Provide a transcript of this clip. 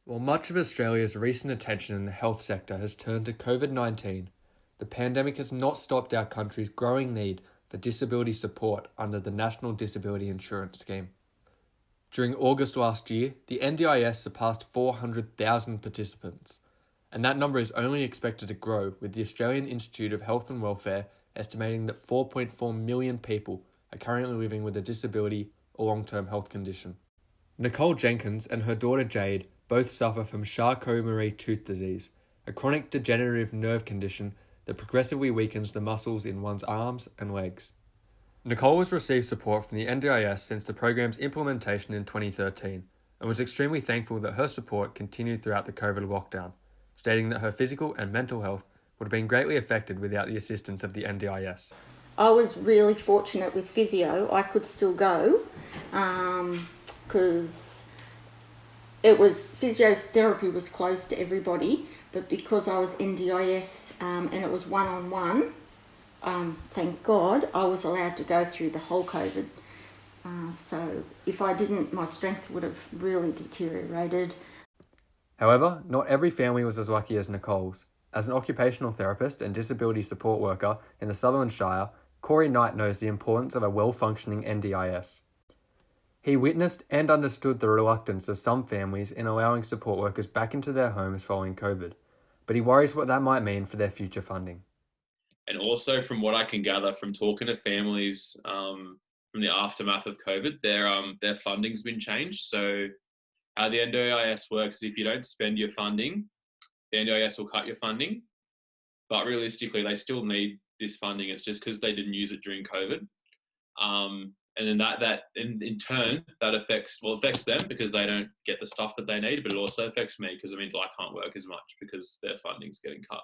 While much of Australia's recent attention in the health sector has turned to COVID-19, the pandemic has not stopped our country's growing need for disability support under the National Disability Insurance Scheme. During August last year, the NDIS surpassed 400,000 participants, and that number is only expected to grow, with the Australian Institute of Health and Welfare estimating that 4.4 million people are currently living with a disability or long-term health condition. Nicole Jenkins and her daughter Jade both suffer from Charcot-Marie tooth disease, a chronic degenerative nerve condition that progressively weakens the muscles in one's arms and legs. Nicole has received support from the NDIS since the program's implementation in 2013 and was extremely thankful that her support continued throughout the COVID lockdown, stating that her physical and mental health would have been greatly affected without the assistance of the NDIS. I was really fortunate with physio. I could still go because physiotherapy was closed to everybody, but because I was NDIS and it was one-on-one, thank God, I was allowed to go through the whole COVID. So if I didn't, my strength would have really deteriorated. However, not every family was as lucky as Nicole's. As an occupational therapist and disability support worker in the Sutherland Shire, Corey Knight knows the importance of a well-functioning NDIS. He witnessed and understood the reluctance of some families in allowing support workers back into their homes following COVID, but he worries what that might mean for their future funding. And also, from what I can gather from talking to families from the aftermath of COVID, their funding's been changed. So how the NDIS works is if you don't spend your funding, the NDIS will cut your funding. But realistically, they still need this funding. It's just because they didn't use it during COVID. And then that in turn, that affects them because they don't get the stuff that they need, but it also affects me because it means I can't work as much because their funding's getting cut.